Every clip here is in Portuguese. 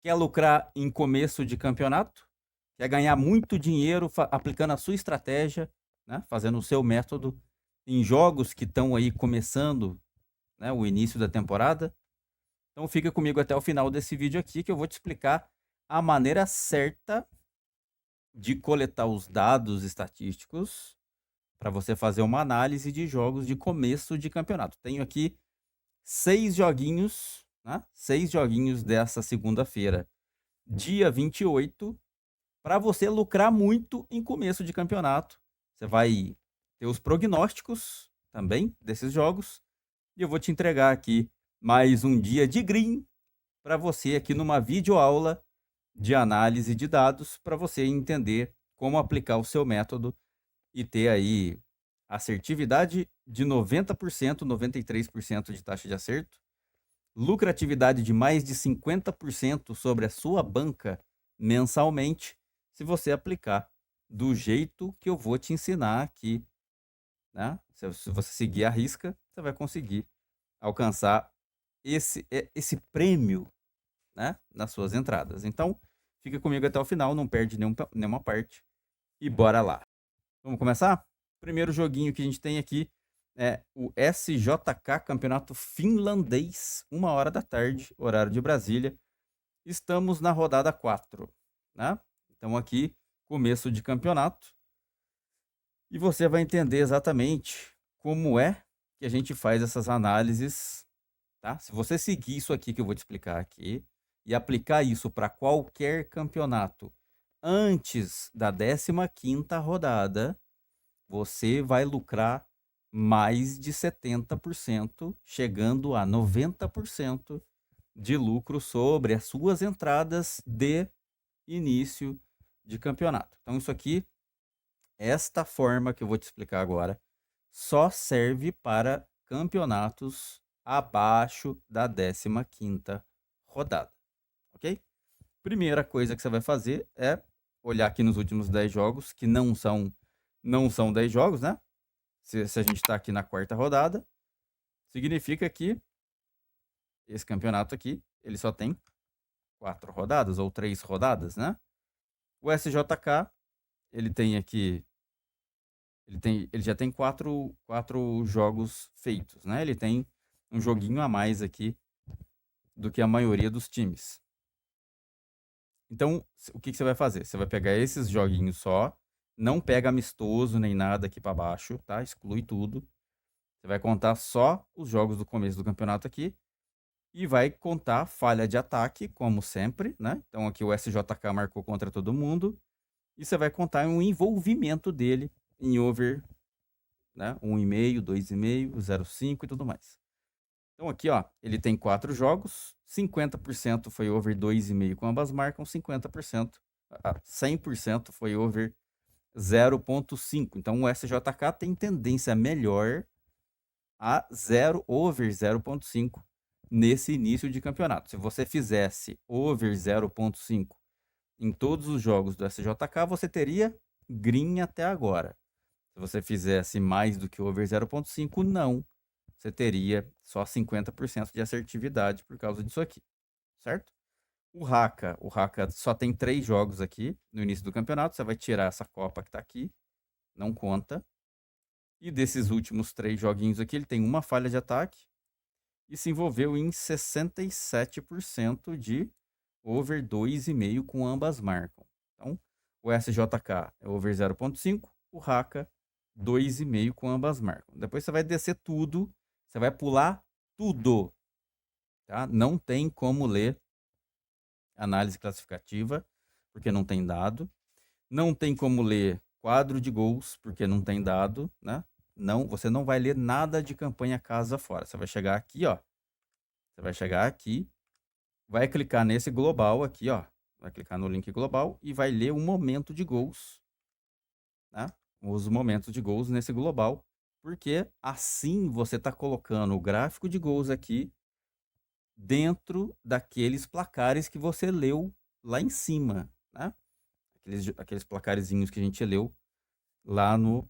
Quer lucrar em começo de campeonato? Quer ganhar muito dinheiro aplicando a sua estratégia, né? Fazendo o seu método em jogos que estão aí começando, né? O início da temporada? Então fica comigo até o final desse vídeo aqui que eu vou te explicar a maneira certa de coletar os dados estatísticos para você fazer uma análise de jogos de começo de campeonato. Tenho aqui 6 joguinhos, né? 6 joguinhos dessa segunda-feira, dia 28, para você lucrar muito em começo de campeonato. Você vai ter os prognósticos também desses jogos e eu vou te entregar aqui mais um dia de green para você aqui numa videoaula de análise de dados para você entender como aplicar o seu método e ter aí assertividade de 90%, 93% de taxa de acerto, lucratividade de mais de 50% sobre a sua banca mensalmente, se você aplicar do jeito que eu vou te ensinar aqui, né? Se você seguir a risca, você vai conseguir alcançar esse prêmio, né, nas suas entradas. Então, fica comigo até o final, não perde nenhuma parte e bora lá. Vamos começar? Primeiro joguinho que a gente tem aqui é o SJK Campeonato Finlandês, 1 hora da tarde, horário de Brasília. Estamos na rodada 4, né? Então aqui, começo de campeonato. E você vai entender exatamente como é que a gente faz essas análises, tá? Se você seguir isso aqui que eu vou te explicar aqui e aplicar isso para qualquer campeonato antes da 15ª rodada, você vai lucrar mais de 70%, chegando a 90% de lucro sobre as suas entradas de início de campeonato. Então isso aqui, esta forma que eu vou te explicar agora, só serve para campeonatos abaixo da 15ª rodada, ok? Primeira coisa que você vai fazer é olhar aqui nos últimos 10 jogos, que não são 10 jogos, né? Se a gente está aqui na 4ª rodada, significa que esse campeonato aqui, ele só tem 4 rodadas ou 3 rodadas, né? O SJK, ele tem aqui, ele já tem quatro jogos feitos, né? Ele tem um joguinho a mais aqui do que a maioria dos times. Então, o que você vai fazer? Você vai pegar esses joguinhos só, não pega amistoso nem nada aqui para baixo, tá? Exclui tudo. Você vai contar só os jogos do começo do campeonato aqui e vai contar falha de ataque, como sempre, né? Então aqui o SJK marcou contra todo mundo e você vai contar um envolvimento dele em over, né? 1,5, 2,5, 0,5 e tudo mais. Então aqui, ó, ele tem 4 jogos, 50% foi over 2,5 com ambas marcas, 50%, 100% foi over 0,5. Então o SJK tem tendência melhor a over 0,5 nesse início de campeonato. Se você fizesse over 0,5 em todos os jogos do SJK, você teria green até agora. Se você fizesse mais do que over 0,5, não. Você teria só 50% de assertividade por causa disso aqui, certo? O Haka só tem 3 jogos aqui no início do campeonato. Você vai tirar essa copa que está aqui, não conta. E desses últimos 3 joguinhos aqui, ele tem uma falha de ataque e se envolveu em 67% de over 2,5 com ambas marcam. Então, o SJK é over 0,5, o Haka 2,5 com ambas marcam. Depois você vai descer tudo, você vai pular tudo, tá? Não tem como ler análise classificativa, porque não tem dado. Não tem como ler quadro de gols, porque não tem dado, né? Não, você não vai ler nada de campanha casa fora. Você vai chegar aqui, ó. Você vai chegar aqui, vai clicar nesse global aqui, ó. Vai clicar no link global e vai ler o momento de gols, né? Os momentos de gols nesse global, porque assim você está colocando o gráfico de gols aqui dentro daqueles placares que você leu lá em cima, né? Aqueles placarezinhos que a gente leu lá no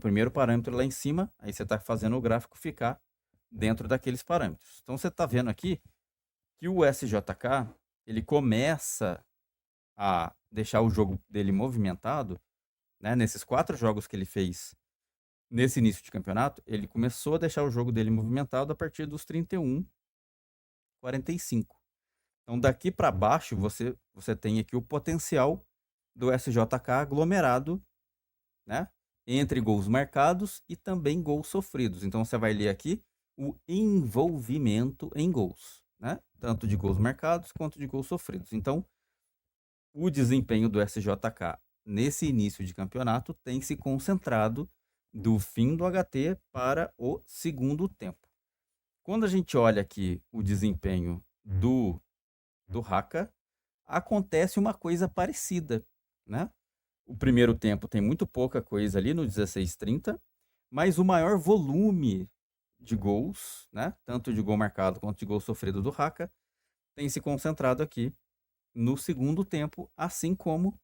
primeiro parâmetro lá em cima, aí você está fazendo o gráfico ficar dentro daqueles parâmetros. Então você está vendo aqui que o SJK ele começa a deixar o jogo dele movimentado, né? Nesses 4 jogos que ele fez nesse início de campeonato, ele começou a deixar o jogo dele movimentado a partir dos 31, 45. Então, daqui para baixo, você tem aqui o potencial do SJK aglomerado, né? Entre gols marcados e também gols sofridos. Então, você vai ler aqui o envolvimento em gols, né? Tanto de gols marcados quanto de gols sofridos. Então, o desempenho do SJK nesse início de campeonato tem se concentrado do fim do HT para o segundo tempo. Quando a gente olha aqui o desempenho do Haka, acontece uma coisa parecida, né? O primeiro tempo tem muito pouca coisa ali no 16:30, mas o maior volume de gols, né? Tanto de gol marcado quanto de gol sofrido do Haka, tem se concentrado aqui no segundo tempo, assim como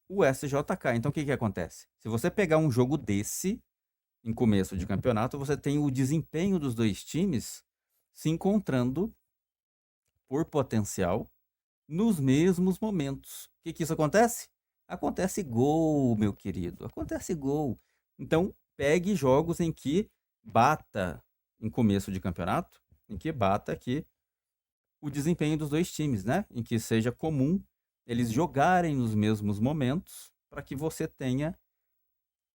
o SJK. Então, o que acontece? Se você pegar um jogo desse, em começo de campeonato, você tem o desempenho dos dois times se encontrando por potencial nos mesmos momentos. O que isso acontece? Acontece gol, meu querido. Acontece gol. Então, pegue jogos em que bata, em começo de campeonato, em que bata aqui o desempenho dos dois times, né? Em que seja comum eles jogarem nos mesmos momentos para que você tenha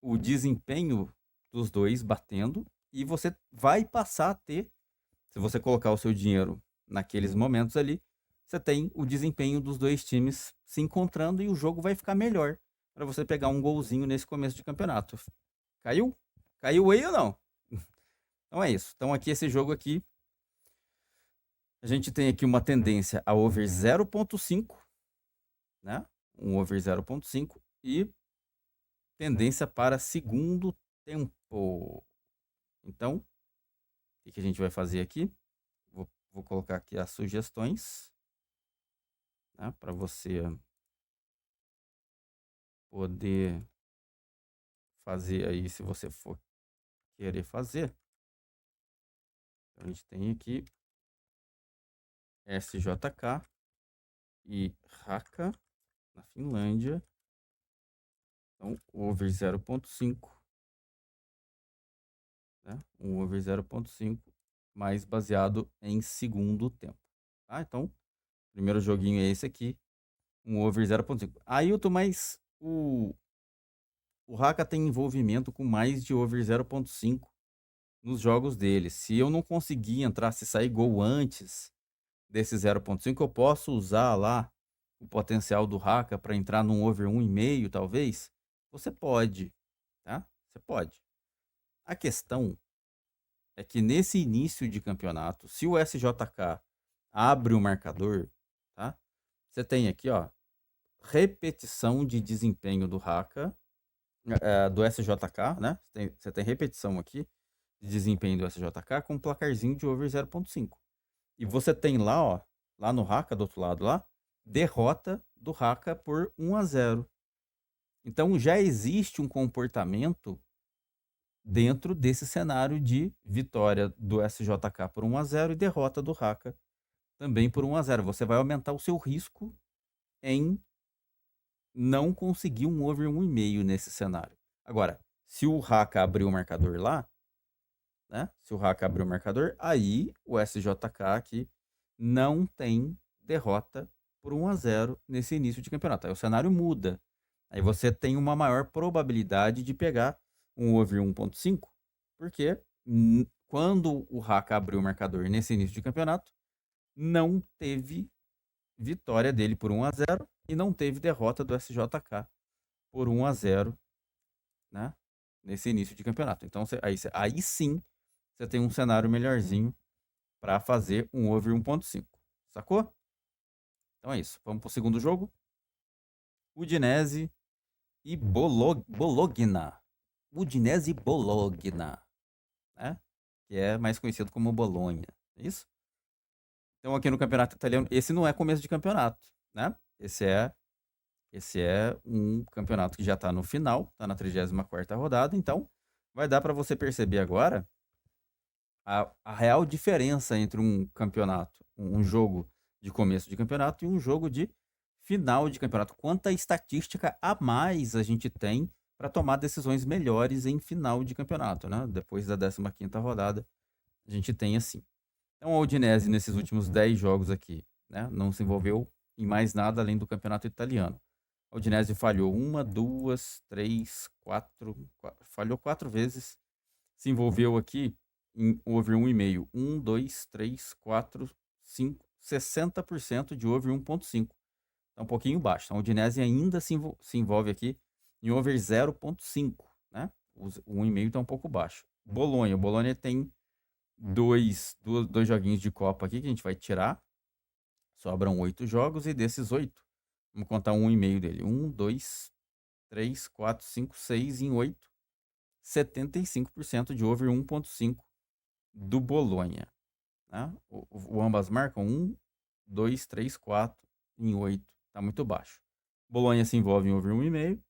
o desempenho dos dois batendo e você vai passar a ter, se você colocar o seu dinheiro naqueles momentos ali, você tem o desempenho dos dois times se encontrando e o jogo vai ficar melhor para você pegar um golzinho nesse começo de campeonato. Caiu? Caiu aí ou não? Então é isso. Então aqui esse jogo aqui, a gente tem aqui uma tendência a over 0.5, né? Um over 0.5 e tendência para segundo tempo. Então, o que a gente vai fazer aqui? Vou colocar aqui as sugestões, né, para você poder fazer aí se você for querer fazer. Então, a gente tem aqui SJK e Haka na Finlândia. Então, over 0.5, né? Um over 0.5 mais baseado em segundo tempo. Tá? Então, o primeiro joguinho é esse aqui, um over 0.5. Ailton, mas o Haka tem envolvimento com mais de over 0.5 nos jogos dele. Se eu não conseguir entrar, se sair gol antes desse 0.5, eu posso usar lá o potencial do Haka para entrar num over 1,5, talvez? Você pode, tá? Você pode. A questão é que nesse início de campeonato, se o SJK abre o marcador, tá? Você tem aqui, ó, repetição de desempenho do Haka, do SJK, né? Você tem repetição aqui de desempenho do SJK com um placarzinho de over 0.5. E você tem lá, ó, lá no Haka, do outro lado lá, derrota do Haka por 1-0. Então já existe um comportamento dentro desse cenário de vitória do SJK por 1-0 e derrota do Haka também por 1-0. Você vai aumentar o seu risco em não conseguir um over 1,5 nesse cenário. Agora, se o Haka abrir o marcador lá, né? Se o Haka abrir o marcador, aí o SJK aqui não tem derrota por 1-0 nesse início de campeonato. Aí o cenário muda. Aí você tem uma maior probabilidade de pegar um over 1.5, porque quando o Haka abriu o marcador nesse início de campeonato, não teve vitória dele por 1-0 e não teve derrota do SJK por 1-0, né? Nesse início de campeonato. Então aí sim você tem um cenário melhorzinho para fazer um over 1.5. Sacou? Então é isso. Vamos pro segundo jogo. Udinese e Bologna. Udinese e Bologna, né? Que é mais conhecido como Bolonha. É isso? Então aqui no campeonato italiano, esse não é começo de campeonato, né? Esse é um campeonato que já está no final, está na 34ª rodada, então vai dar para você perceber agora a real diferença entre um campeonato, um jogo de começo de campeonato e um jogo de final de campeonato. Quanta estatística a mais a gente tem para tomar decisões melhores em final de campeonato, né? Depois da 15ª rodada, a gente tem assim. Então, a Udinese, nesses últimos 10 jogos aqui, né, não se envolveu em mais nada além do campeonato italiano. A Udinese falhou 1, 2, 3, 4, falhou 4 vezes. Se envolveu aqui em over 1,5. 1, 2, 3, 4, 5, 60% de over 1,5. Tá um pouquinho baixo. Então, a Udinese ainda se envolve aqui em over 0,5, né? O 1,5 está um pouco baixo. Bolonha. O Bolonha tem dois joguinhos de Copa aqui que a gente vai tirar. Sobram 8 jogos e desses 8, vamos contar 1,5 dele. 1, 2, 3, 4, 5, 6 em 8. 75% de over 1,5 do Bolonha. Né? O ambas marcam 1, 2, 3, 4 em 8. Está muito baixo. Bolonha se envolve em over 1,5.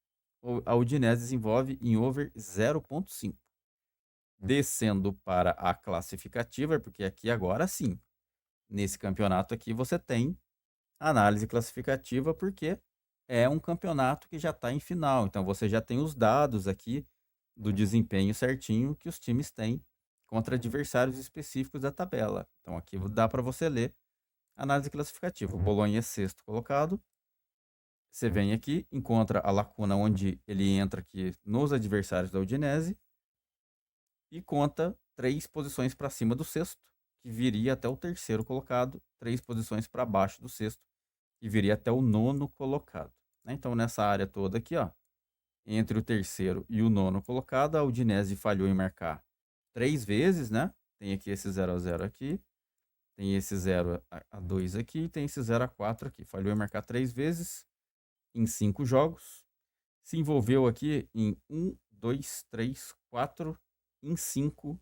A Udinese se envolve em over 0,5. Descendo para a classificativa, porque aqui agora sim, nesse campeonato aqui você tem análise classificativa, porque é um campeonato que já está em final. Então você já tem os dados aqui do desempenho certinho que os times têm contra adversários específicos da tabela. Então aqui dá para você ler análise classificativa. O Bolonha é sexto colocado. Você vem aqui, encontra a lacuna onde ele entra aqui nos adversários da Udinese e conta 3 posições para cima do sexto, que viria até o terceiro colocado, 3 posições para baixo do sexto, que viria até o nono colocado. Né? Então, nessa área toda aqui, ó, entre o terceiro e o nono colocado, a Udinese falhou em marcar 3 vezes, né? Tem aqui esse 0-0 aqui, tem esse 0-2 aqui, tem esse 0-4 aqui. Falhou em marcar 3 vezes em 5 jogos. Se envolveu aqui em 1, 2, 3, 4, em 5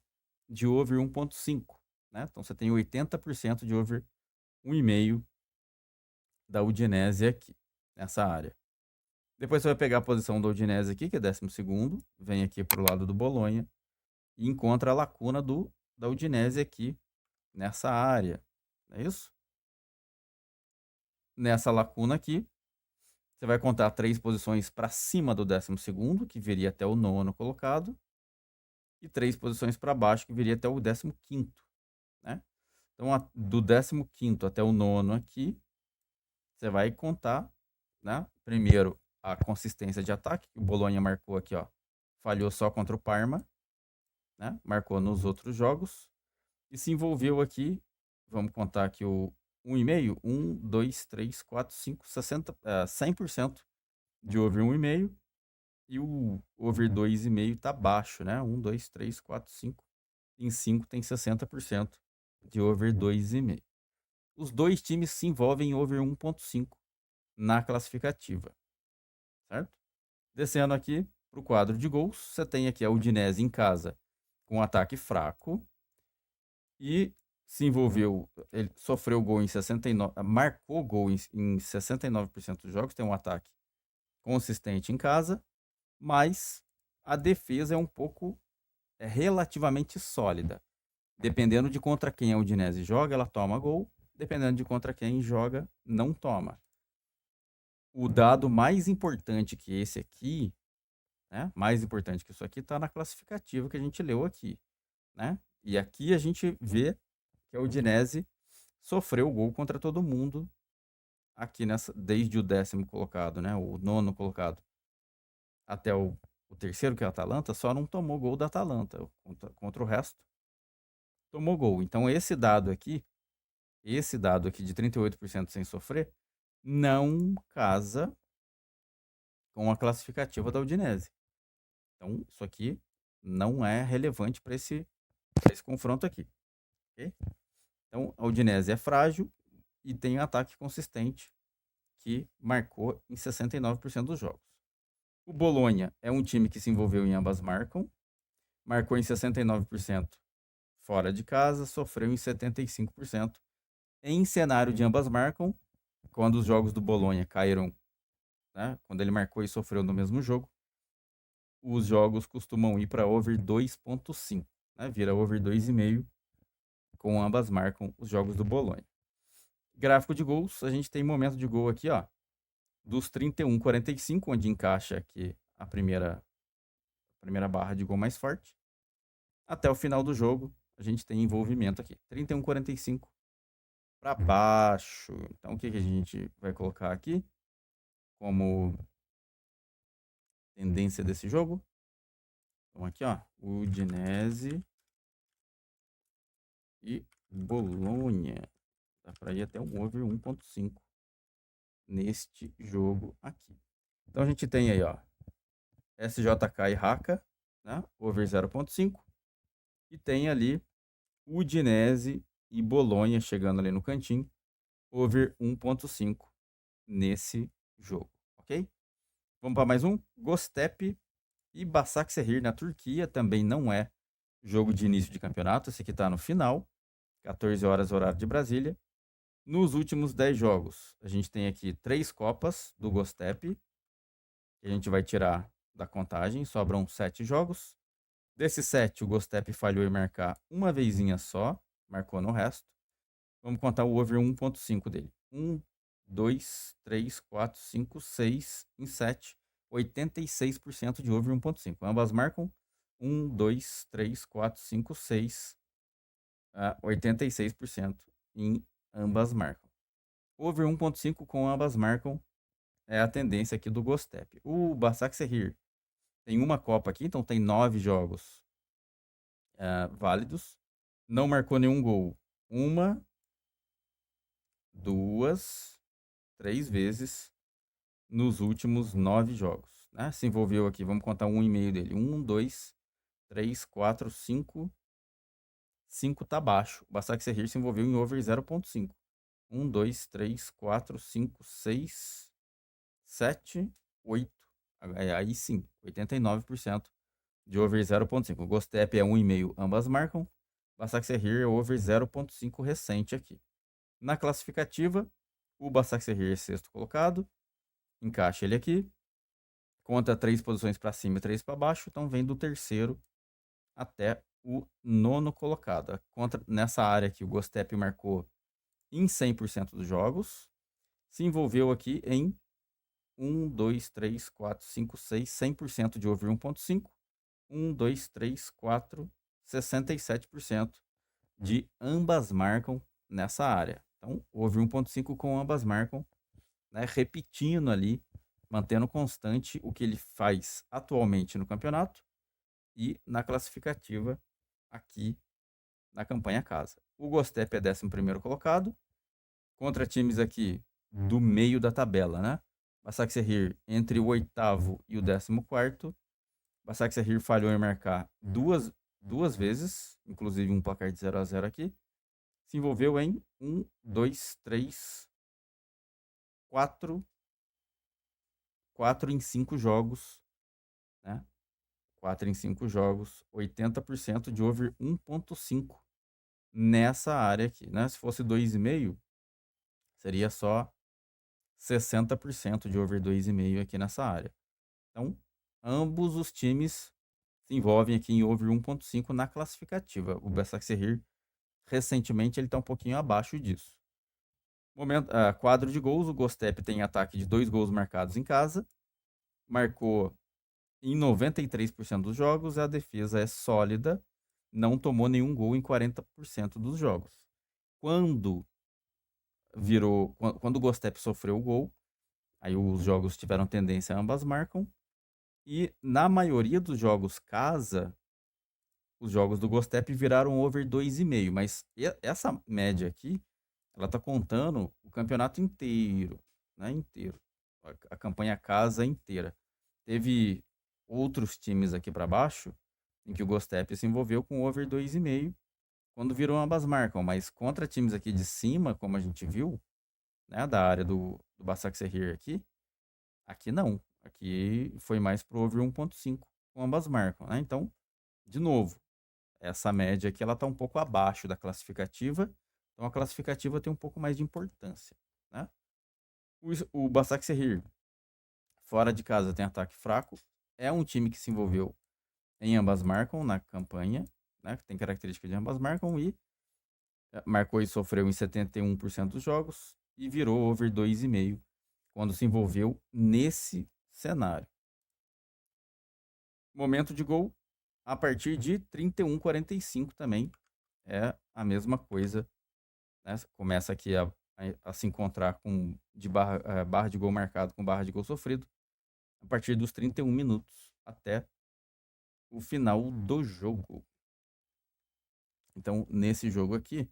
de over 1,5. Né? Então você tem 80% de over 1,5 da Udinese aqui, nessa área. Depois você vai pegar a posição da Udinese aqui, que é 12º, vem aqui para o lado do Bolonha e encontra a lacuna da Udinese aqui, nessa área. Não é isso? Nessa lacuna aqui, você vai contar 3 posições para cima do 12º, que viria até o nono colocado, e 3 posições para baixo, que viria até o 15º. Né? Então, do 15º até o nono aqui, você vai contar, né? Primeiro, a consistência de ataque. O Bolonha marcou aqui, ó, falhou só contra o Parma, né? Marcou nos outros jogos e se envolveu aqui. Vamos contar aqui o 1,5. 1, 2, 3, 4, 5, 100% de over 1,5. E o over 2,5 tá baixo, né? 1, 2, 3, 4, 5. Em 5 tem 60% de over 2,5. Os dois times se envolvem em over 1,5 na classificativa, certo? Descendo aqui para o quadro de gols, você tem aqui a Udinese em casa com um ataque fraco e se envolveu, ele sofreu gol em 69, marcou gol em 69% dos jogos, tem um ataque consistente em casa, mas a defesa é relativamente sólida. Dependendo de contra quem a Udinese joga, ela toma gol. Dependendo de contra quem joga, não toma. O dado mais importante que esse aqui, né? Mais importante que isso aqui, está na classificativa que a gente leu aqui, né? E aqui a gente vê que a Udinese sofreu gol contra todo mundo aqui desde o 10º colocado, né? O nono colocado até o terceiro, que é o Atalanta, só não tomou gol da Atalanta. Contra o resto, tomou gol. Então esse dado aqui de 38% sem sofrer, não casa com a classificativa da Udinese. Então, isso aqui não é relevante para esse confronto aqui. Okay? Então, a Udinese é frágil e tem um ataque consistente que marcou em 69% dos jogos. O Bolonha é um time que se envolveu em ambas marcam, marcou em 69% fora de casa, sofreu em 75% em cenário de ambas marcam, quando os jogos do Bolonha caíram, né, quando ele marcou e sofreu no mesmo jogo, os jogos costumam ir para over 2,5, né, vira over 2,5, com ambas marcam os jogos do Bolonha. Gráfico de gols, a gente tem momento de gol aqui, ó, dos 31,45, onde encaixa aqui a primeira barra de gol mais forte, até o final do jogo, a gente tem envolvimento aqui. 31,45 para baixo. Então, o que a gente vai colocar aqui como tendência desse jogo? Então, aqui, ó, Udinese e Bolonha. Dá para ir até um over 1,5 neste jogo aqui. Então, a gente tem aí, ó, SJK e Haka, né? Over 0,5. E tem ali Udinese e Bolonha chegando ali no cantinho. Over 1,5 nesse jogo, ok? Vamos para mais um. Göztepe e Başakşehir na Turquia. Também não é jogo de início de campeonato. Esse aqui está no final. 14 horas, horário de Brasília. Nos últimos 10 jogos, a gente tem aqui 3 copas do Göztepe, que a gente vai tirar da contagem. Sobram 7 jogos. Desses 7, o Göztepe falhou em marcar uma vezinha só. Marcou no resto. Vamos contar o over 1,5 dele. 1, 2, 3, 4, 5, 6 em 7. 86% de over 1,5. Ambas marcam 1, 2, 3, 4, 5, 6. 86% em ambas marcam. Over 1,5 com ambas marcam é a tendência aqui do Göztepe. O Başakşehir tem uma Copa aqui, então tem 9 jogos válidos. Não marcou nenhum gol. 1, 2, 3 vezes nos últimos 9 jogos. Né? Se envolveu aqui, vamos contar 1,5 dele. 1, 2, 3, 4, 5. 5 tá baixo. O Başakşehir se envolveu em over 0,5. 1, 2, 3, 4, 5, 6, 7, 8. Aí sim, 89% de over 0,5. O Göztepe é 1,5, ambas marcam. Başakşehir é over 0,5 recente aqui. Na classificativa, o Başakşehir é sexto colocado. Encaixa ele aqui. Conta 3 posições para cima e 3 para baixo. Então vem do terceiro até o nono colocado. Nessa área aqui, o Göztepe marcou em 100% dos jogos. Se envolveu aqui em 1, 2, 3, 4, 5, 6, 100% de over 1,5. 1, 2, 3, 4, 67% de ambas marcam nessa área. Então, over 1,5 com ambas marcam, né, repetindo ali, mantendo constante o que ele faz atualmente no campeonato e na classificativa aqui na campanha casa. O Göztepe é 11º colocado, contra times aqui do meio da tabela, né? Başakşehir entre o 8º e o 14º. Başakşehir falhou em marcar duas vezes, inclusive um placar de 0-0 aqui. Se envolveu em 1, 2, 3, 4 em 5 jogos, né? 4 em 5 jogos, 80% de over 1,5 nessa área aqui, né? Se fosse 2,5, seria só 60% de over 2,5 aqui nessa área. Então, ambos os times se envolvem aqui em over 1,5 na classificativa. O Başakşehir, recentemente, ele está um pouquinho abaixo disso. Quadro de gols, o Göztepe tem ataque de 2 gols marcados em casa. Marcou em 93% dos jogos, a defesa é sólida, não tomou nenhum gol em 40% dos jogos. Quando o Göztepe sofreu o gol, aí os jogos tiveram tendência, ambas marcam. E na maioria dos jogos casa, os jogos do Göztepe viraram over 2,5. Mas essa média aqui, ela tá contando o campeonato inteiro, né? Inteiro. A campanha casa inteira. Teve outros times aqui para baixo, em que o Göztepe se envolveu com over 2,5, quando virou ambas marcam. Mas contra times aqui de cima, como a gente viu, né, da área do Başakşehir aqui não. Aqui foi mais pro over 1,5, com ambas marcam, né? Então, de novo, essa média aqui ela tá um pouco abaixo da classificativa. Então a classificativa tem um pouco mais de importância, né? O Başakşehir, fora de casa, tem ataque fraco. É um time que se envolveu em ambas marcam na campanha, né? Que tem característica de ambas marcam e Marcou e sofreu em 71% dos jogos e virou over 2,5 quando se envolveu nesse cenário. Momento de gol a partir de 31,45 também é a mesma coisa, né? Começa aqui a se encontrar com barra de gol marcado com barra de gol sofrido a partir dos 31 minutos até o final do jogo. Então, nesse jogo aqui,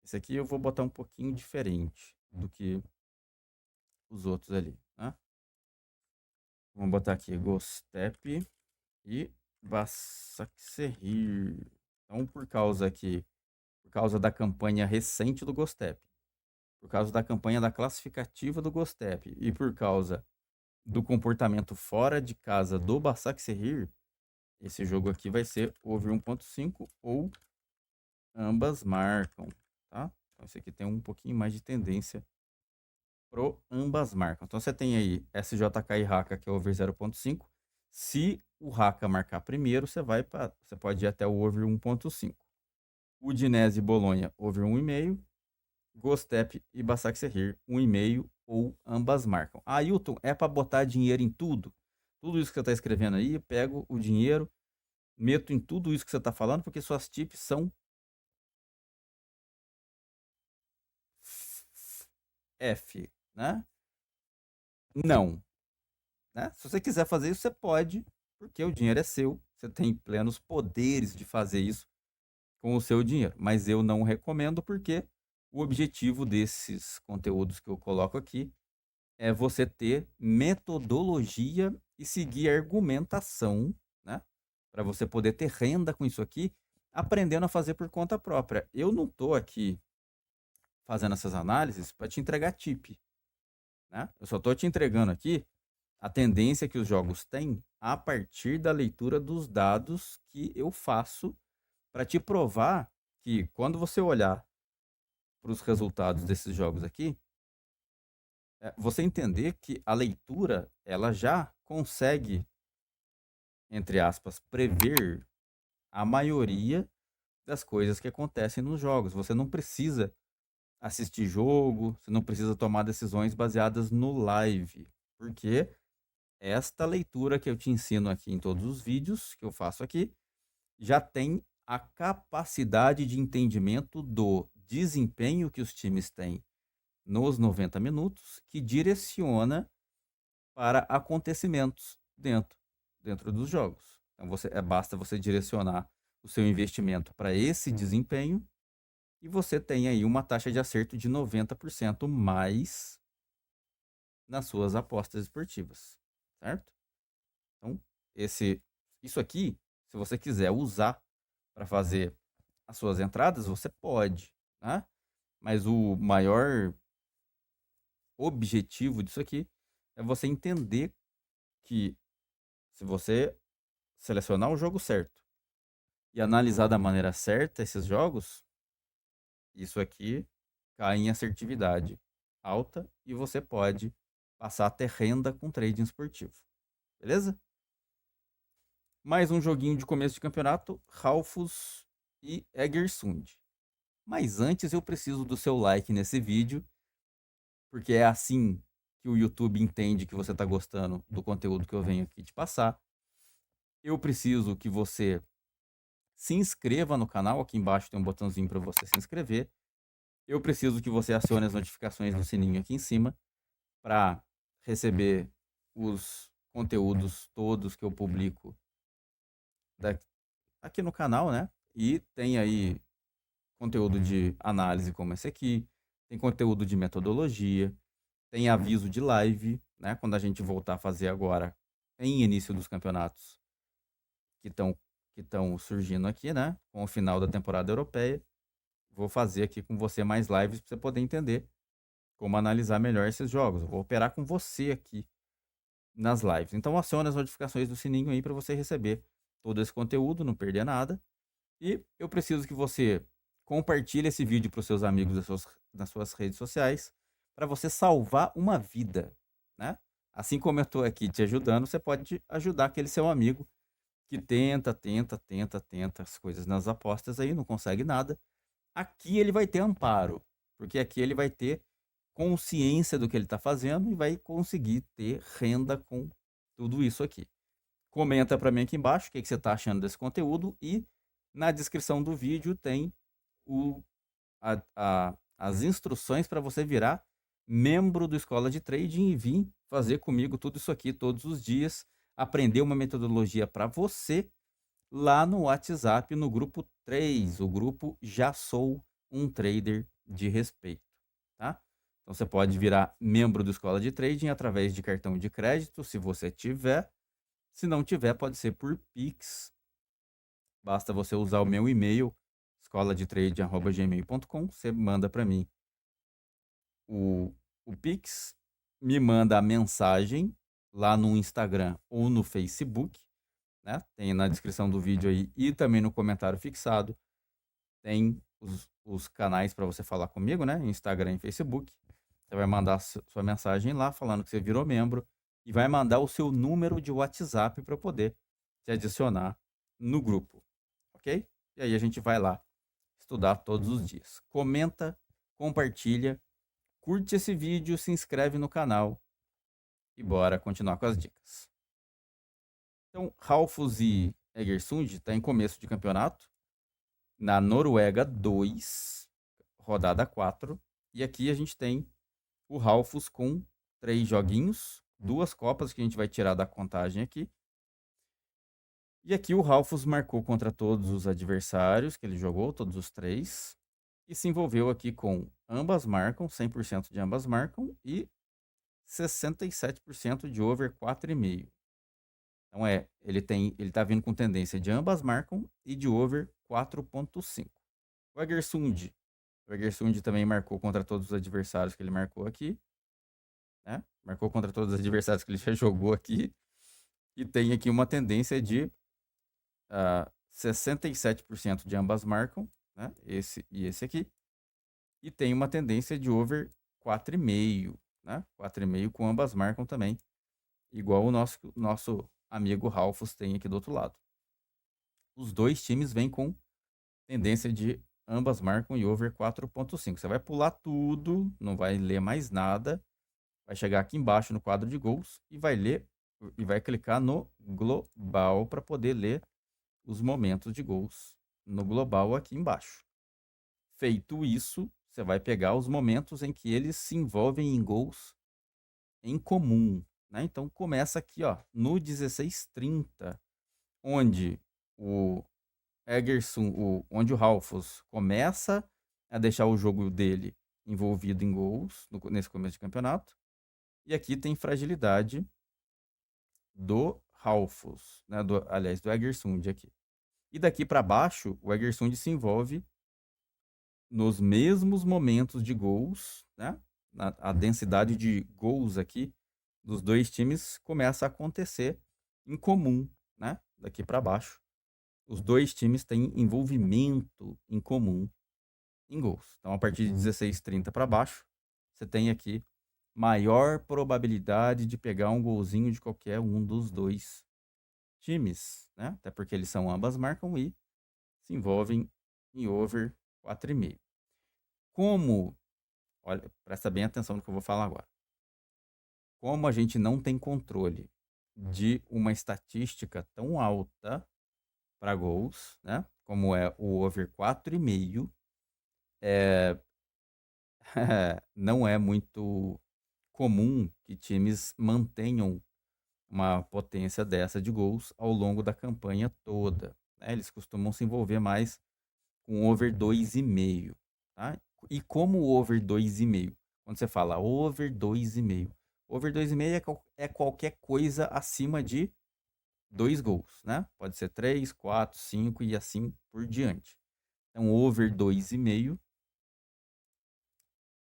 esse aqui eu vou botar um pouquinho diferente do que os outros ali, né? Vamos botar aqui Gostep e Başakşehir. Então, por causa da campanha recente do Gostep, por causa da campanha da classificativa do Gostep e por causa do comportamento fora de casa do Başakşehir, esse jogo aqui vai ser over 1,5 ou ambas marcam, tá? Então, esse aqui tem um pouquinho mais de tendência pro ambas marcam. Então, você tem aí SJK e Haka, que é over 0,5. Se o Haka marcar primeiro, você pode ir até o over 1,5. Udinese e Bolonha, over 1,5. Gostep e Başakşehir, 1,5 ou ambas marcam. Ailton, é para botar dinheiro em tudo? Tudo isso que você está escrevendo aí, eu pego o dinheiro, meto em tudo isso que você está falando, porque suas tips são F, né? Não, né? Se você quiser fazer isso, você pode, porque o dinheiro é seu, você tem plenos poderes de fazer isso com o seu dinheiro. Mas eu não recomendo, porque o objetivo desses conteúdos que eu coloco aqui é você ter metodologia e seguir argumentação, né? Para você poder ter renda com isso aqui, aprendendo a fazer por conta própria. Eu não estou aqui fazendo essas análises para te entregar tip, né? Eu só estou te entregando aqui a tendência que os jogos têm a partir da leitura dos dados que eu faço para te provar que quando você olhar para os resultados desses jogos aqui, você entender que a leitura ela já consegue, entre aspas, prever a maioria das coisas que acontecem nos jogos. Você não precisa assistir jogo, você não precisa tomar decisões baseadas no live, porque esta leitura que eu te ensino aqui em todos os vídeos que eu faço aqui já tem a capacidade de entendimento do desempenho que os times têm nos 90 minutos, que direciona para acontecimentos dentro dos jogos. Então basta você direcionar o seu investimento para esse desempenho e você tem aí uma taxa de acerto de 90% mais nas suas apostas esportivas, certo? Então, isso aqui, se você quiser usar para fazer as suas entradas, você pode, né? Mas o maior objetivo disso aqui é você entender que se você selecionar o jogo certo e analisar da maneira certa esses jogos, isso aqui cai em assertividade alta e você pode passar a ter renda com trading esportivo. Beleza? Mais um joguinho de começo de campeonato, Ralphus e Egersund. Mas antes eu preciso do seu like nesse vídeo, porque é assim que o YouTube entende que você está gostando do conteúdo que eu venho aqui te passar. Eu preciso que você se inscreva no canal, aqui embaixo tem um botãozinho para você se inscrever. Eu preciso que você acione as notificações do sininho aqui em cima para receber os conteúdos todos que eu publico aqui no canal, né? E tem aí conteúdo de análise como esse aqui, tem conteúdo de metodologia, tem aviso de live, né? Quando a gente voltar a fazer agora em início dos campeonatos que estão surgindo aqui, né? Com o final da temporada europeia, vou fazer aqui com você mais lives para você poder entender como analisar melhor esses jogos. Eu vou operar com você aqui nas lives. Então acione as notificações do sininho aí para você receber todo esse conteúdo, não perder nada. E eu preciso que você compartilhe esse vídeo para os seus amigos nas suas redes sociais para você salvar uma vida, né? Assim como eu estou aqui te ajudando, você pode ajudar aquele seu amigo que tenta as coisas nas apostas aí, não consegue nada. Aqui ele vai ter amparo, porque aqui ele vai ter consciência do que ele está fazendo e vai conseguir ter renda com tudo isso aqui. Comenta para mim aqui embaixo o que você está achando desse conteúdo e na descrição do vídeo tem as instruções para você virar membro do Escola de Trading e vir fazer comigo tudo isso aqui todos os dias, aprender uma metodologia para você lá no WhatsApp, no grupo 3, o grupo Já Sou um Trader de Respeito, tá? Então você pode virar membro do Escola de Trading através de cartão de crédito, se você tiver. Se não tiver, pode ser por Pix. Basta você usar o meu e-mail, escoladetrade@gmail.com. Você manda para mim o Pix, me manda a mensagem lá no Instagram ou no Facebook, né? Tem na descrição do vídeo aí e também no comentário fixado. Tem os canais para você falar comigo, né? Instagram e Facebook. Você vai mandar sua mensagem lá falando que você virou membro e vai mandar o seu número de WhatsApp para eu poder te adicionar no grupo, ok? E aí a gente vai lá estudar todos os dias. Comenta, compartilha, curte esse vídeo, se inscreve no canal e bora continuar com as dicas. Então, Ralphus e Egersund está em começo de campeonato na Noruega 2, rodada 4. E aqui a gente tem o Ralphus com 3 joguinhos, 2 copas que a gente vai tirar da contagem aqui. E aqui o Ralphus marcou contra todos os adversários que ele jogou, todos os 3. E se envolveu aqui com ambas marcam, 100% de ambas marcam e 67% de over 4,5. Então ele tá vindo com tendência de ambas marcam e de over 4,5. O Egersund também marcou contra todos os adversários que ele marcou aqui, né? Marcou contra todos os adversários que ele já jogou aqui e tem aqui uma tendência de 67% de ambas marcam, né? Esse e esse aqui. E tem uma tendência de over 4,5, né? 4,5 com ambas marcam também, igual o nosso amigo Ralphus tem aqui do outro lado. Os dois times vêm com tendência de ambas marcam e over 4,5. Você vai pular tudo, não vai ler mais nada, vai chegar aqui embaixo no quadro de gols e vai ler e vai clicar no global para poder ler os momentos de gols no global aqui embaixo. Feito isso, você vai pegar os momentos em que eles se envolvem em gols em comum, né? Então começa aqui, ó, no 16:30, onde o onde o Ralphus começa a deixar o jogo dele envolvido em gols nesse começo de campeonato. E aqui tem fragilidade do Ralphus, né? Aliás, do Egersund aqui. E daqui para baixo, o Egersund se envolve nos mesmos momentos de gols, né? A densidade de gols aqui dos dois times começa a acontecer em comum, né? Daqui para baixo. Os dois times têm envolvimento em comum em gols. Então, a partir de 16:30 para baixo, você tem aqui maior probabilidade de pegar um golzinho de qualquer um dos dois times, né? Até porque eles são ambas marcam e se envolvem em over 4,5. Como, olha, presta bem atenção no que eu vou falar agora. Como a gente não tem controle de uma estatística tão alta para gols, né? Como é o over 4,5, não é muito comum que times mantenham uma potência dessa de gols ao longo da campanha toda, né? Eles costumam se envolver mais com over 2,5, tá? E como o over 2,5? Quando você fala over 2,5 é qualquer coisa acima de 2 gols, né? Pode ser 3, 4, 5 e assim por diante. Então, over 2,5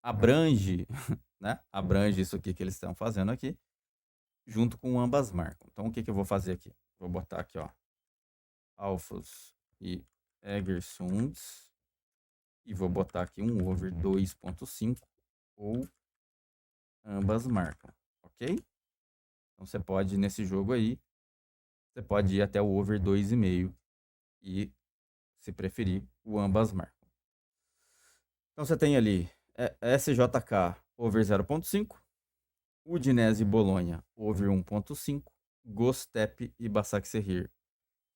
abrange, né? Abrange isso aqui que eles estão fazendo aqui, junto com ambas marcam. Então, o que eu vou fazer aqui? Vou botar aqui, ó, Ralphus e Egersund, e vou botar aqui um over 2,5 ou ambas marcam, ok? Então, você pode, nesse jogo aí, você pode ir até o over 2,5 e, se preferir, o ambas marcam. Então você tem ali SJK over 0,5, Udinese e Bolonha over 1,5, Göztepe e Başakşehir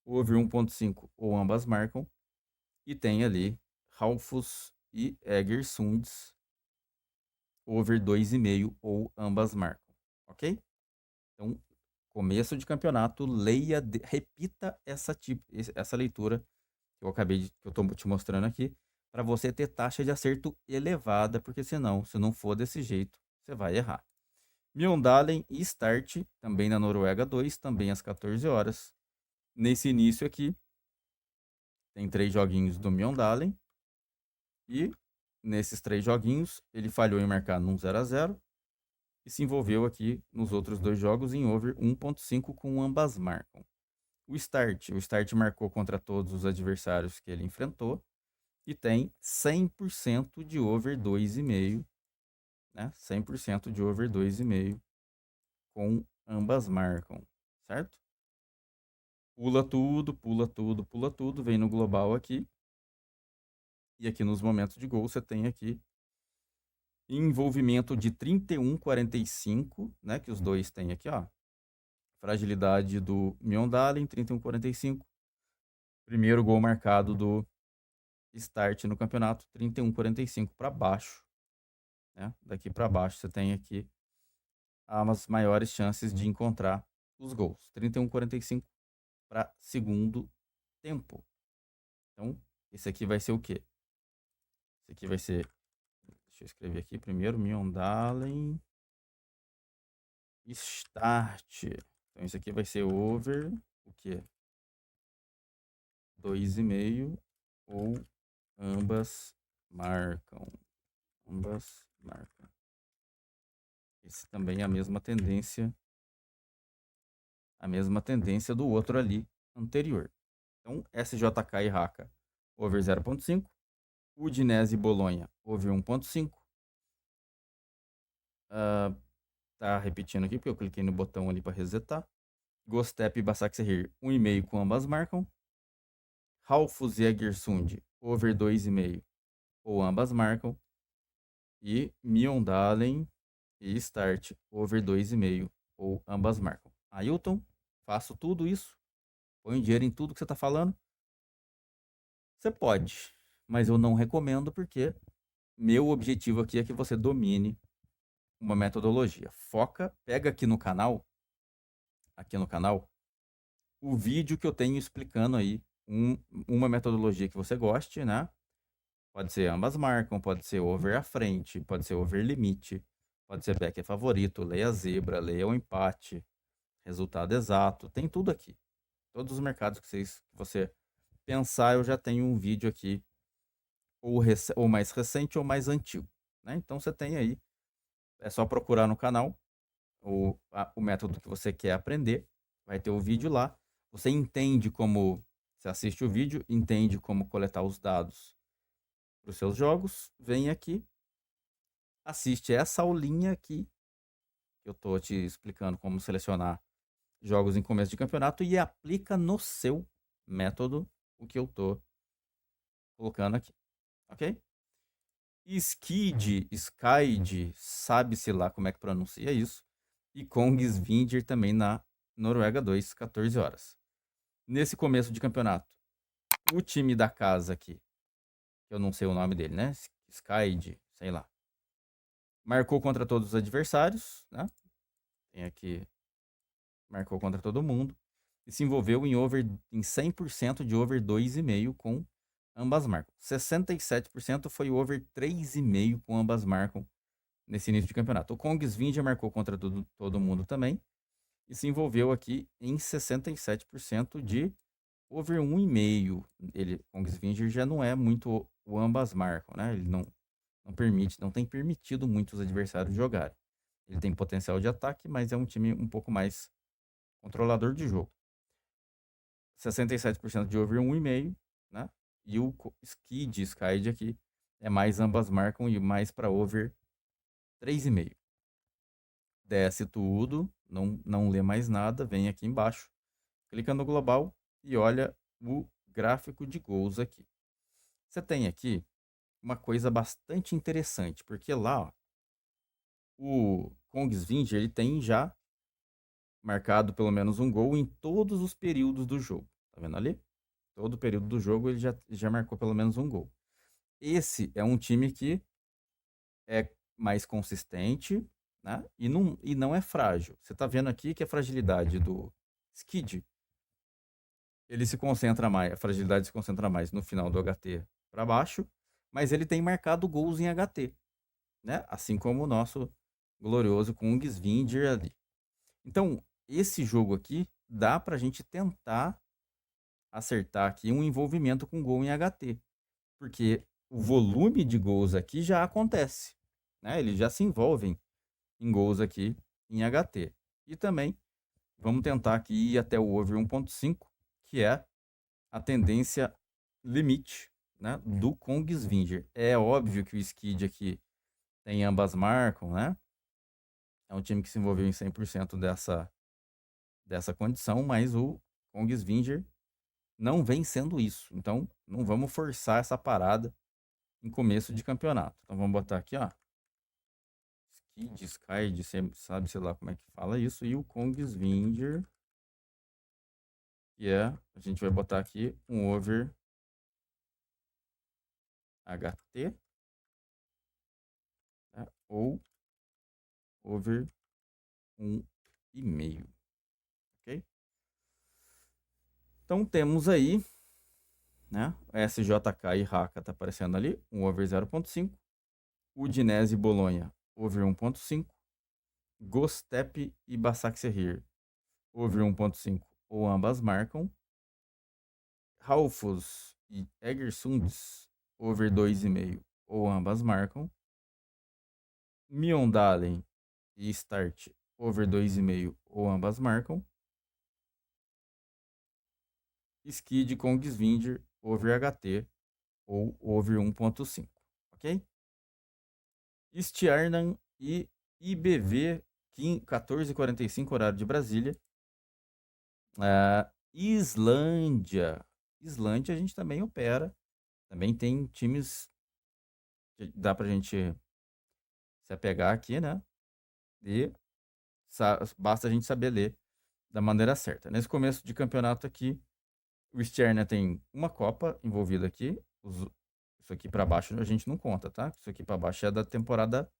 over 1,5 ou ambas marcam. E tem ali Raufoss e Egersund over 2,5 ou ambas marcam. Ok? Então, começo de campeonato, repita essa leitura que eu estou te mostrando aqui, para você ter taxa de acerto elevada, porque senão, se não for desse jeito, você vai errar. Mjøndalen e Start, também na Noruega 2, também às 14 horas. Nesse início aqui, tem 3 joguinhos do Mjøndalen. E nesses 3 joguinhos, ele falhou em marcar num 0-0 e se envolveu aqui nos outros 2 jogos em over 1,5 com ambas marcam. O Start marcou contra todos os adversários que ele enfrentou e tem 100% de over 2,5, né? 100% de over 2,5 com ambas marcam, certo? Pula tudo, pula tudo, pula tudo, vem no global aqui. E aqui nos momentos de gol você tem aqui envolvimento de 31,45, né, que os dois têm aqui, ó. Fragilidade do Mjøndalen, 31,45. Primeiro gol marcado do Start no campeonato, 31,45 para baixo, né? Daqui para baixo você tem aqui as maiores chances de encontrar os gols. 31,45 para segundo tempo. Então, esse aqui vai ser o quê? Esse aqui vai ser, deixa eu escrever aqui primeiro, Mjøndalen Start. Então, isso aqui vai ser over o quê? 2,5 ou ambas marcam. Ambas marcam. Esse também é a mesma tendência do outro ali anterior. Então, SJK e Raka over 0,5. Udinese e Bolonha over 1,5. Tá repetindo aqui porque eu cliquei no botão ali para resetar. Göztepe e Başakşehir 1,5 com ambas marcam. Raufoss e Egersund over 2,5 ou ambas marcam. E Mjøndalen e Start over 2,5 ou ambas marcam. Ailton, faço tudo isso? Põe dinheiro em tudo que você está falando? Você pode, mas eu não recomendo porque meu objetivo aqui é que você domine uma metodologia. Pega aqui no canal, o vídeo que eu tenho explicando aí uma metodologia que você goste, né? Pode ser ambas marcam, pode ser over à frente, pode ser over limite, pode ser back é favorito, leia zebra, leia o empate, resultado exato, tem tudo aqui. Todos os mercados que você pensar, eu já tenho um vídeo aqui, ou mais recente ou mais antigo, né? Então você tem aí, é só procurar no canal o método que você quer aprender, vai ter o vídeo lá. Você você assiste o vídeo, entende como coletar os dados para os seus jogos, vem aqui, assiste essa aulinha aqui, que eu tô te explicando como selecionar jogos em começo de campeonato e aplica no seu método o que eu tô colocando aqui, ok? Skid, sabe-se lá como é que pronuncia isso, e Kongsvinger também na Noruega 2, 14 horas. Nesse começo de campeonato, o time da casa aqui, que eu não sei o nome dele, né? Skyd, sei lá. Marcou contra todos os adversários, né? Tem aqui, marcou contra todo mundo. E se envolveu em 100% de over 2,5 com ambas marcam. 67% foi over 3,5 com ambas marcam nesse início de campeonato. O Kongsvinger marcou contra todo mundo também. E se envolveu aqui em 67% de over 1,5. Kongsvinger já não é muito o ambas marcam, né? Ele não tem permitido muitos adversários jogarem. Ele tem potencial de ataque, mas é um time um pouco mais controlador de jogo. 67% de over 1,5, né? E o Skyd aqui é mais ambas marcam e mais para over 3,5. Desce tudo, não lê mais nada, vem aqui embaixo, clica no global e olha o gráfico de gols aqui. Você tem aqui uma coisa bastante interessante, porque lá, ó, o Kongsvinger, ele tem já marcado pelo menos um gol em todos os períodos do jogo. Tá vendo ali? Todo período do jogo ele já marcou pelo menos um gol. Esse é um time que é mais consistente, né? E não é frágil. Você tá vendo aqui que a fragilidade do Skid, ele se concentra mais, a fragilidade se concentra mais no final do HT para baixo, mas ele tem marcado gols em HT, né? Assim como o nosso glorioso Kongsvinger ali. Então, esse jogo aqui dá pra gente tentar acertar aqui um envolvimento com gol em HT, porque o volume de gols aqui já acontece, né? Eles já se envolvem em gols aqui em HT. E também vamos tentar aqui ir até o over 1.5, que é a tendência limite, né, do Kongsvinger. É óbvio que o Skid aqui tem ambas marcam, né? É um time que se envolveu em 100% dessa condição, mas o Kongsvinger não vem sendo isso. Então, não vamos forçar essa parada em começo de campeonato. Então, vamos botar aqui, ó. Skid, sabe, sei lá como é que fala isso. E o Kongsvinger, que é, a gente vai botar aqui um over HT, né, ou over 1,5. Ok? Então, temos aí, né, SJK e Haka tá aparecendo ali, um over 0.5. Udinese e Bolonha, over 1.5. Gostep e Başakşehir, over 1.5 ou ambas marcam. Raufoss e Egersunds, over 2,5 ou ambas marcam. Mjøndalen e Start, over 2,5 ou ambas marcam. Skid Kongsvinger, over HT ou over 1.5, ok? Stjarnan e IBV 14h45, horário de Brasília. Islândia. Islândia a gente também opera. Também tem times que dá pra gente se apegar aqui, né? E basta a gente saber ler da maneira certa. Nesse começo de campeonato aqui, o Stjerna tem uma Copa envolvida aqui. Isso aqui pra baixo a gente não conta, tá? Isso aqui pra baixo é da temporada.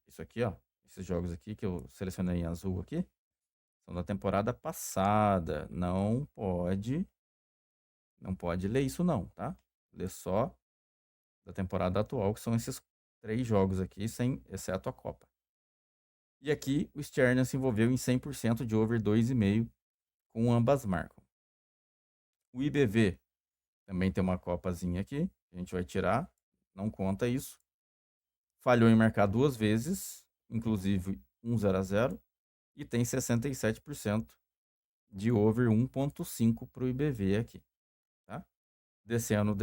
Isso aqui, ó. Esses jogos aqui que eu selecionei em azul aqui são da temporada passada. Não pode ler isso não, tá? Lê só da temporada atual, que são esses 3 jogos aqui, exceto a Copa. E aqui o Stjerna se envolveu em 100% de over 2,5 com ambas marcam. O IBV também tem uma copazinha aqui, a gente vai tirar, não conta isso. Falhou em marcar 2 vezes, inclusive 0-0, e tem 67% de over 1.5 para o IBV aqui, tá? Descendo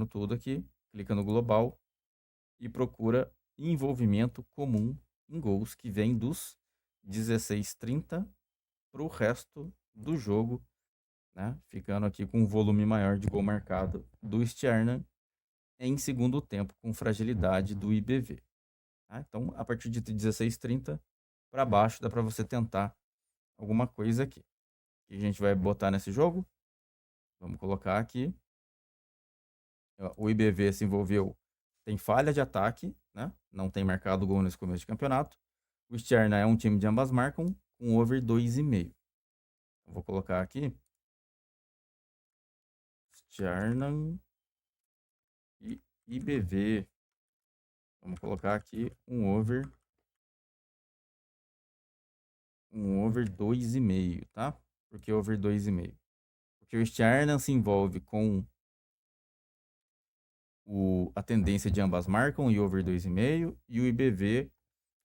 tudo aqui, clica no global e procura envolvimento comum em gols, que vem dos 16:30 para o resto do jogo, né? Ficando aqui com um volume maior de gol marcado do Stjerna em segundo tempo, com fragilidade do IBV. Tá? Então, a partir de 16:30 para baixo, dá para você tentar alguma coisa aqui. O que a gente vai botar nesse jogo? Vamos colocar aqui. O IBV se envolveu, tem falha de ataque, né? Não tem marcado gol nesse começo de campeonato. O Stjerna é um time de ambas marcam, com over 2,5. Eu vou colocar aqui Stjerna e IBV. Vamos colocar aqui um over 2,5, tá? Por que over 2,5? Porque o Stjerna se envolve com a tendência de ambas marcam e over 2,5, e o IBV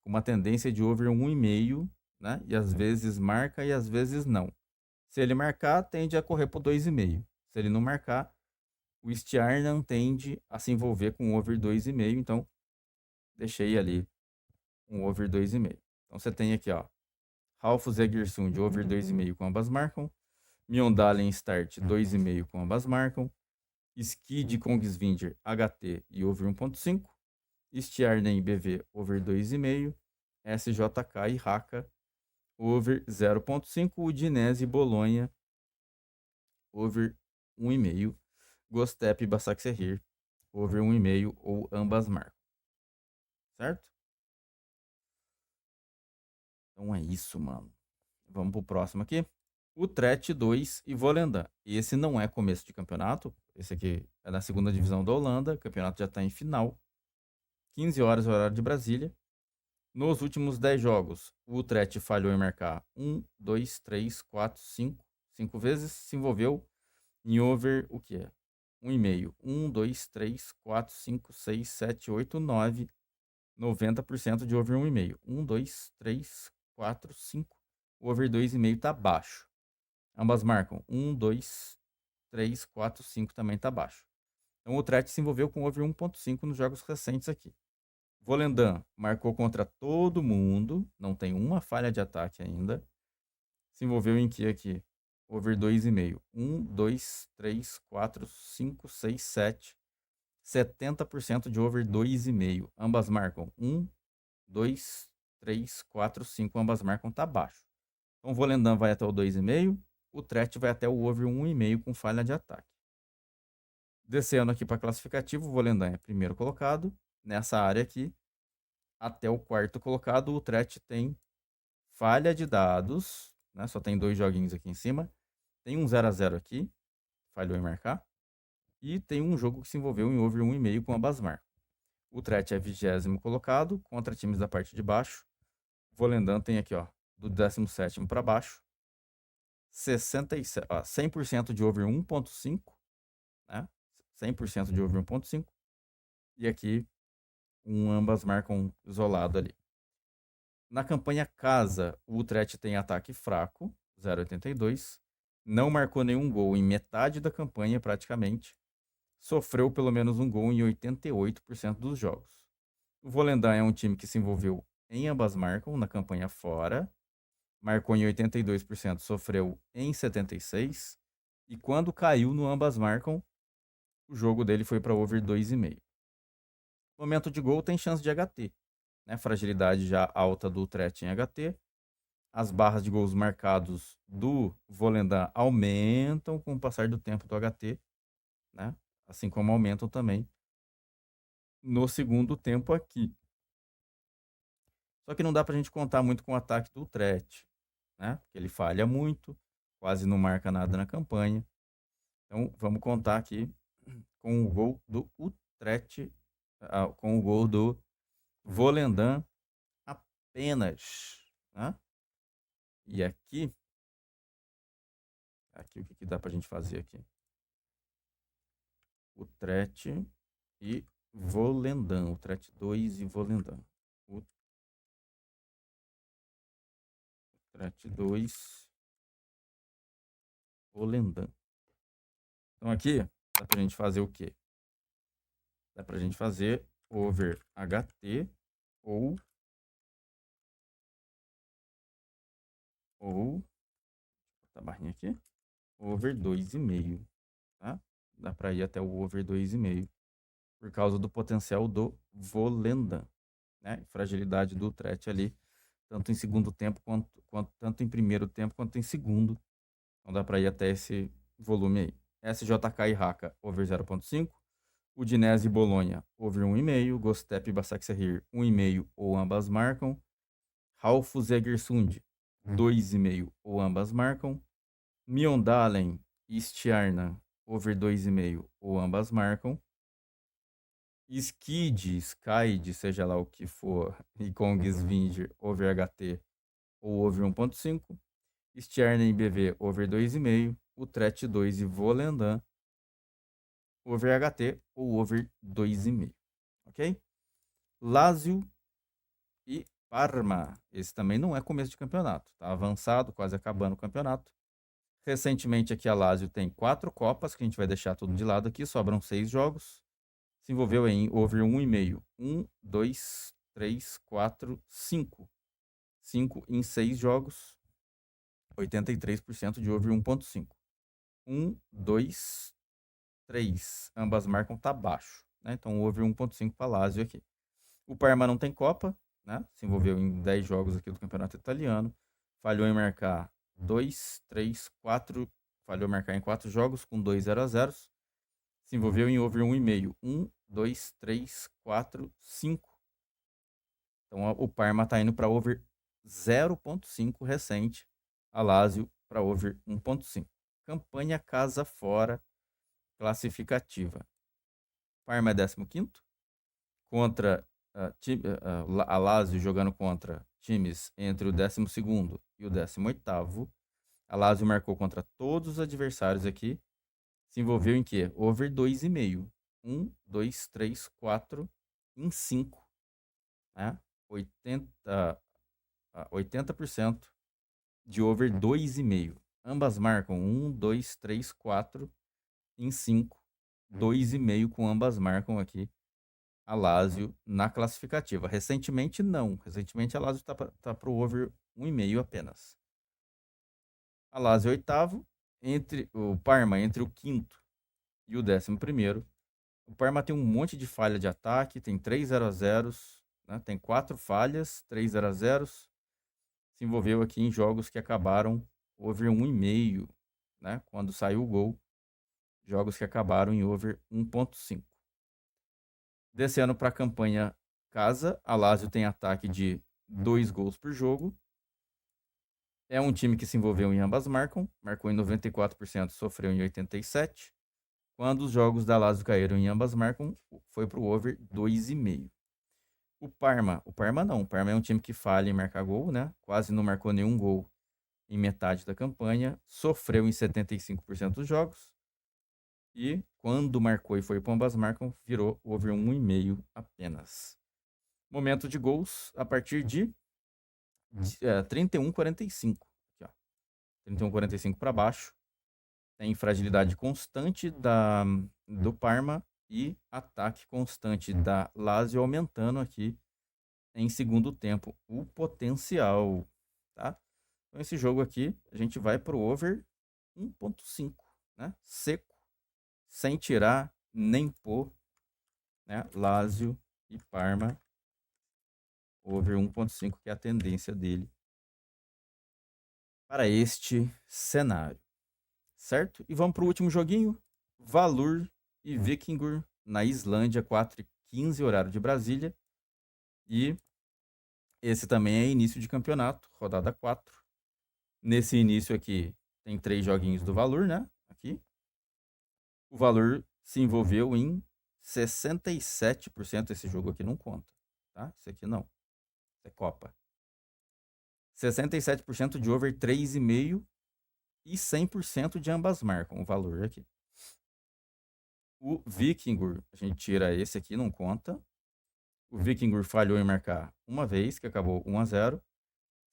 com uma tendência de over 1,5, né? E às vezes marca e às vezes não. Se ele marcar, tende a correr para o 2,5. Se ele não marcar, o Stjerna tende a se envolver com over 2,5. Então, deixei ali um over 2,5. Então, você tem aqui, ó, Raufoss Egersund, over 2,5 com ambas marcam. Mjøndalen Start, 2,5 com ambas marcam. Skid Kongsvinger HT e over 1.5. Stjarnen BV over 2,5. SJK e Haka over 0.5. Udinese e Bolonha over 1,5. Gostep e Başakşehir over 1,5 ou ambas marcam. Certo? Então é isso, mano. Vamos pro próximo aqui. Utrecht 2 e Volendam. Esse não é começo de campeonato. Esse aqui é da segunda divisão da Holanda. O campeonato já está em final. 15 horas, horário de Brasília. Nos últimos 10 jogos, o Utrecht falhou em marcar 1, 2, 3, 4, 5. 5 vezes. Se envolveu em over o que é? 1,5. 1, 2, 3, 4, 5, 6, 7, 8, 9. 90% de over 1,5. 1, 2, 3, 4, 5. O over 2,5 tá baixo. Ambas marcam 1, 2, 3, 4, 5 também tá baixo. Então o Utrecht se envolveu com over 1.5 nos jogos recentes aqui. Volendam marcou contra todo mundo, não tem uma falha de ataque ainda. Se envolveu em que aqui? Over 2,5. 1, 2, 3, 4, 5, 6, 7. 70% de over 2,5. Ambas marcam 1, 2, 3, 4, 5. Ambas marcam, tá baixo. Então o Volendam vai até o 2,5. O Utrecht vai até o over 1,5 com falha de ataque. Descendo aqui para classificativo, o Volendam é primeiro colocado. Nessa área aqui, até o quarto colocado, o Utrecht tem falha de dados, né? Só tem 2 joguinhos aqui em cima. Tem um 0-0 aqui, falhou em marcar. E tem um jogo que se envolveu em over 1,5 com ambas marcas. O Utrecht é 20º colocado, contra times da parte de baixo. O Volendam tem aqui, ó, do 17º para baixo. 100% de over 1.5, né? 100% de over 1.5. E aqui, ambas marcam isolado ali. Na campanha casa, o Utrecht tem ataque fraco, 0,82. Não marcou nenhum gol em metade da campanha, praticamente. Sofreu pelo menos um gol em 88% dos jogos. O Volendam é um time que se envolveu em ambas marcam na campanha fora. Marcou em 82%, sofreu em 76%. E quando caiu no ambas marcam, o jogo dele foi para over 2,5. Momento de gol tem chance de HT. Né? Fragilidade já alta do Utrecht em HT. As barras de gols marcados do Volendam aumentam com o passar do tempo do HT. Né? Assim como aumentam também no segundo tempo aqui. Só que não dá pra gente contar muito com o ataque do Utrecht, né? Porque ele falha muito, quase não marca nada na campanha. Então, vamos contar aqui com o gol do Utrecht, com o gol do Volendam apenas, né? E aqui o que dá pra gente fazer aqui? Utrecht e Volendam, Utrecht 2 e Volendam. Utrecht 2, Volendam. Então aqui dá pra gente fazer o quê? Dá pra gente fazer over HT ou botar a barrinha aqui, over 2,5, tá? Dá pra ir até o over 2,5 por causa do potencial do Volendam, né? Fragilidade do Utrecht ali, tanto em segundo tempo quanto tanto em primeiro tempo quanto em segundo. Então dá pra ir até esse volume aí. SJK e Haka over 0.5. Udinese e Bolonha over 1,5. Gostep e Başakşehir 1,5 ou ambas marcam. Ralfus Egersund 2,5 ou ambas marcam. Mjøndalen e Stjarnan over 2,5 ou ambas marcam. Skid, seja lá o que for, e Kongsvinger over HT ou over 1.5. Stjarnan e BV over 2,5. Utrecht 2 e Volendam over HT ou over 2,5. Ok? Lazio e Parma. Esse também não é começo de campeonato. Tá avançado, quase acabando o campeonato. Recentemente aqui a Lazio tem 4 copas, que a gente vai deixar tudo de lado aqui. Sobram 6 jogos. Se envolveu em over 1,5. 1, 2, 3, 4, 5. 5 em 6 jogos. 83% de over 1.5. 1, 2, 3, ambas marcam, tá baixo, né? Então over 1.5 para Lazio aqui. O Parma não tem Copa, né? Se envolveu em 10 jogos aqui do Campeonato Italiano. Falhou em marcar 2, 3, 4. Falhou em marcar em 4 jogos com 2 0-0. Se envolveu em over 1,5. 1, 2, 3, 4, 5. Então o Parma está indo para over 0.5 recente. A Lazio para over 1.5. Campanha casa fora classificativa. Parma é 15º. Contra a Lazio jogando contra times entre o 12º e o 18º. A Lazio marcou contra todos os adversários aqui. Se envolveu em quê? Over 2,5. 1, 2, 3, 4, em 5. Né? 80% de over 2,5. Ambas marcam 1, 2, 3, 4, em 5. 2,5 com ambas marcam aqui a Lazio na classificativa. Recentemente, não. Recentemente, a Lazio tá para o over 1,5 apenas. A Lazio é oitavo. O Parma entre o quinto e o 11º. O Parma tem um monte de falha de ataque. Tem 3 0-0. Né? Tem 4 falhas, 3 0-0. Se envolveu aqui em jogos que acabaram over 1,5. Né? Quando saiu o gol. Jogos que acabaram em over 1.5. Descendo para a campanha casa, a Lazio tem ataque de 2 gols por jogo. É um time que se envolveu em ambas marcam. Marcou em 94%, sofreu em 87%. Quando os jogos da Lazio caíram em ambas marcam, foi para o over 2,5. O Parma não. O Parma é um time que falha em marcar gol, né? Quase não marcou nenhum gol em metade da campanha. Sofreu em 75% dos jogos. E quando marcou e foi para ambas marcam, virou over 1,5 apenas. Momento de gols a partir de 31,45. 31,45 para baixo. Tem fragilidade constante do Parma e ataque constante da Lazio, aumentando aqui em segundo tempo o potencial. Tá? Então esse jogo aqui a gente vai para o over 1.5, né? Seco, sem tirar nem pôr, né? Lazio e Parma, over 1.5, que é a tendência dele para este cenário, certo? E vamos para o último joguinho, Valur e Vikingur na Islândia, 4h15, horário de Brasília. E esse também é início de campeonato, rodada 4. Nesse início aqui tem 3 joguinhos do Valur, né? Aqui. O Valur se envolveu em 67%. Esse jogo aqui não conta, tá? Esse aqui não. Isso é Copa. 67% de over 3,5 e 100% de ambas marcam o valor aqui. O Vikingur, a gente tira esse aqui, não conta. O Vikingur falhou em marcar uma vez, que acabou 1-0.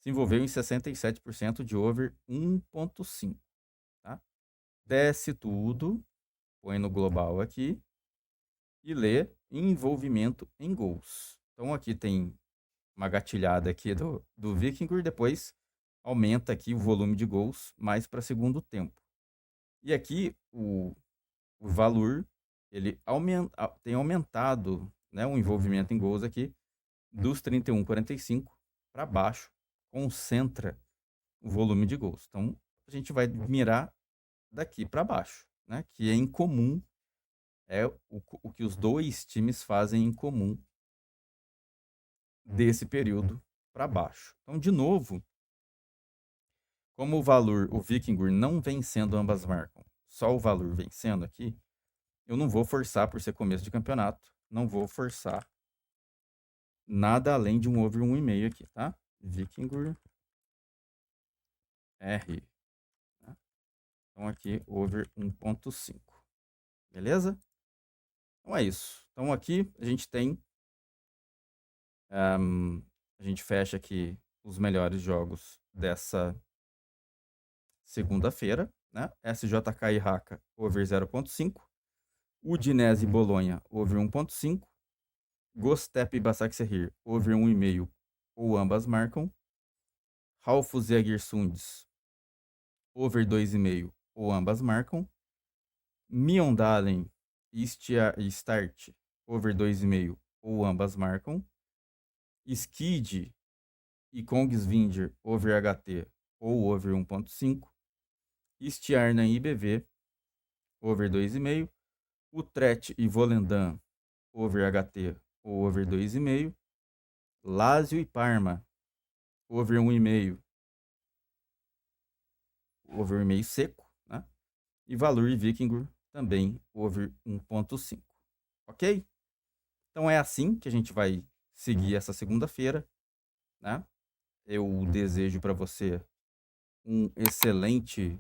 Se envolveu em 67% de over 1.5. Tá? Desce tudo, põe no global aqui e lê envolvimento em gols. Então aqui tem uma gatilhada aqui do Vikingur, depois aumenta aqui o volume de gols mais para segundo tempo. E aqui o Valur, ele tem aumentado, né, o envolvimento em gols aqui dos 31,45 para baixo, concentra o volume de gols. Então a gente vai mirar daqui para baixo, né, que é incomum, é o que os dois times fazem em comum desse período para baixo. Então, de novo, como o Vikingur não vencendo ambas marcam, só o Valur vencendo aqui, eu não vou forçar por ser começo de campeonato, não vou forçar nada além de um over 1,5 aqui, tá? Vikingur R. Tá? Então aqui over 1.5. Beleza? Então é isso. Então aqui a gente tem a gente fecha aqui os melhores jogos dessa segunda-feira, né? SJK e Haka over 0.5. Udinese e Bolonha over 1.5. Gostep e Başakşehir over 1,5 ou ambas marcam. Ralfos e Egersunds over 2,5 ou ambas marcam. Mjøndalen e Start over 2,5 ou ambas marcam. Skid e Kongsvinger over HT ou over 1.5. Stjarnan e IBV over 2,5. Utrecht e Volendam over HT ou over 2,5. Lazio e Parma over 1,5. Over 1,5 seco, né? E Valur e Vikingur também over 1.5. Ok? Então é assim que a gente vai seguir essa segunda-feira, né? Eu desejo para você uma excelente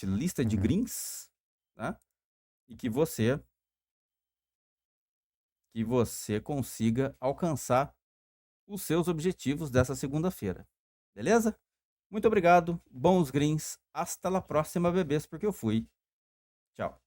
lista de greens, tá? E que você consiga alcançar os seus objetivos dessa segunda-feira. Beleza? Muito obrigado, bons greens, hasta la próxima, bebês, porque eu fui. Tchau.